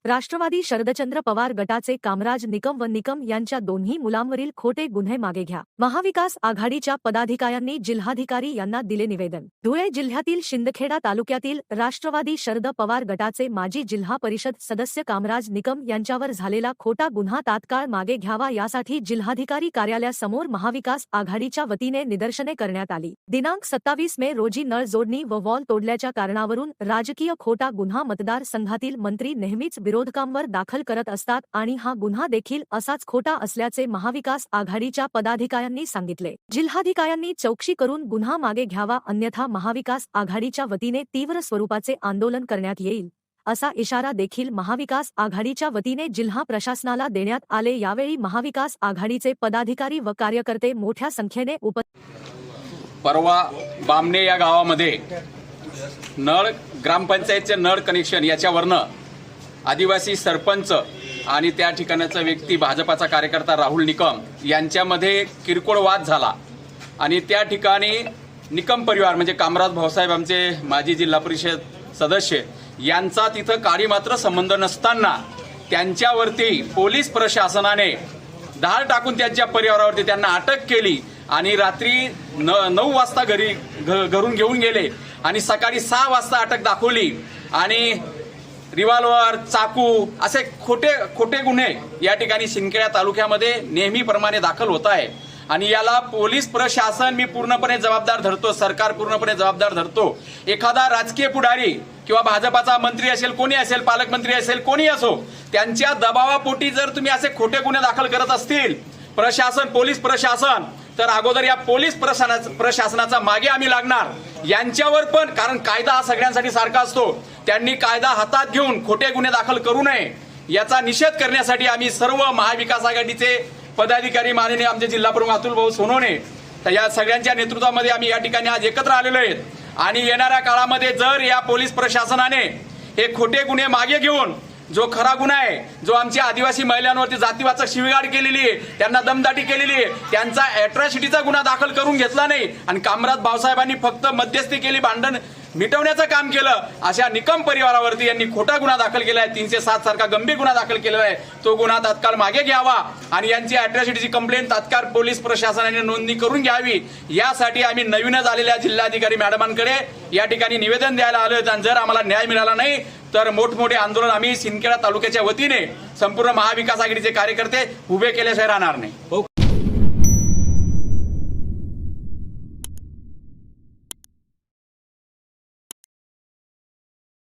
राष्ट्रवादी शरदचंद्र पवार गटाचे कामराज निकम व निकम यांच्या दोन्ही मुलांवरील खोटे गुन्हे मागे घ्या. महाविकास आघाडीच्या पदाधिकाऱ्यांनी जिल्हाधिकारी यांना दिले निवेदन. धुळे जिल्ह्यातील शिंदखेडा तालुक्यातील राष्ट्रवादी शरद पवार गटाचे माजी जिल्हा परिषद सदस्य कामराज निकम यांच्यावर झालेला खोटा गुन्हा तात्काळ मागे घ्यावा यासाठी जिल्हाधिकारी कार्यालयासमोर महाविकास आघाडीच्या वतीने निदर्शने करण्यात आली. दिनांक 27 मे रोजी नळ जोडणी व वॉल तोडल्याच्या कारणावरून राजकीय खोटा गुन्हा मतदारसंघातील मंत्री नेहमीच विरोधकांवर दाखल करत असतात आणि हा गुन्हा देखील असाच खोटा असल्याचे महाविकास आघाडीच्या पदाधिकाऱ्यांनी सांगितले. जिल्हाधिकाऱ्यांनी चौकशी करून गुन्हा मागे घ्यावा, अन्यथा महाविकास आघाडीच्या वतीने तीव्र स्वरूपाचे आंदोलन करण्यात येईल असा इशारा देखील महाविकास आघाडीच्या वतीने जिल्हा प्रशासनाला देण्यात आले. यावेळी महाविकास आघाडीचे पदाधिकारी व कार्यकर्ते मोठ्या संख्येने परवा बामणे या गावामध्ये नळ ग्रामपंचायतचे नळ कनेक्शन याच्यावरनं आदिवासी सरपंच आणि त्या ठिकाणाचा व्यक्ती भाजपाचा कार्यकर्ता राहुल निकम यांच्यामध्ये किरकोळ वाद झाला आणि त्या ठिकाणी निकम परिवार म्हणजे कामराज भाऊसाहेब आमचे माजी जिल्हा परिषद सदस्य यांचा तिथं काही मात्र संबंध नसताना त्यांच्यावरती पोलीस प्रशासनाने धाड टाकून त्यांच्या परिवारावरती त्यांना अटक केली आणि रात्री 9 वाजता घरून घेऊन गेले आणि सकाळी 6 वाजता अटक दाखवली आणि रिव्हॉल्वर, चाकू असे खोटे गुन्हे या ठिकाणी शिंदखेडा तालुक्यामध्ये नेहमीप्रमाणे दाखल होत आहे आणि याला पोलीस प्रशासन मी पूर्णपणे जबाबदार धरतो, सरकार पूर्णपणे जबाबदार धरतो. एखादा राजकीय पुढारी किंवा भाजपाचा मंत्री असेल, कोणी असेल, पालकमंत्री असेल, कोणी असो, त्यांच्या दबावापोटी जर तुम्ही असे खोटे गुन्हे दाखल करत असतील प्रशासन, पोलीस प्रशासन, तर अगोदर या पोलीस प्रशासनाचा मागे आम्ही लागणार. यांच्यावर पण, कारण कायदा हा सगळ्यांसाठी सारखा असतो, त्यांनी कायदा हातात घेऊन खोटे गुन्हे दाखल करू नये याचा निषेध करण्यासाठी आम्ही सर्व महाविकास आघाडीचे पदाधिकारी, माननीय आमचे जिल्हा प्रमुख अतुल भाऊ सोनवणे, तर या सगळ्यांच्या नेतृत्वामध्ये आम्ही या ठिकाणी आज एकत्र आलेलो आहेत आणि येणाऱ्या काळामध्ये जर या पोलीस प्रशासनाने हे खोटे गुन्हे मागे घेऊन जो खरा गुन्हा आहे, जो आमच्या आदिवासी महिलांवरती जातीवाचक शिवीगाळ केलेली आहे, त्यांना दमदाटी केलेली आहे, त्यांचा अॅट्रॉसिटीचा गुन्हा दाखल करून घेतला नाही आणि कामराज भाऊसाहेबांनी फक्त मध्यस्थी केली, भांडण मिटवण्याचं काम केलं, अशा निकम परिवारावरती यांनी खोटा गुन्हा दाखल केला आहे. 307 सारखा गंभीर गुन्हा दाखल केलेला आहे. तो गुन्हा तात्काळ मागे घ्यावा आणि यांची अॅट्रॉसिटीची कंप्लेंट तात्काळ पोलीस प्रशासनाने नोंदणी करून घ्यावी. यासाठी आम्ही नवीनच आलेल्या जिल्हाधिकारी मॅडमांकडे या ठिकाणी निवेदन द्यायला आलो आणि जर आम्हाला न्याय मिळाला नाही तर मोठमोठे आंदोलन आम्ही शिंदखेडा तालुक्याच्या वतीने संपूर्ण महाविकास आघाडीचे कार्यकर्ते उभे केल्याशिवाय राहणार नाही.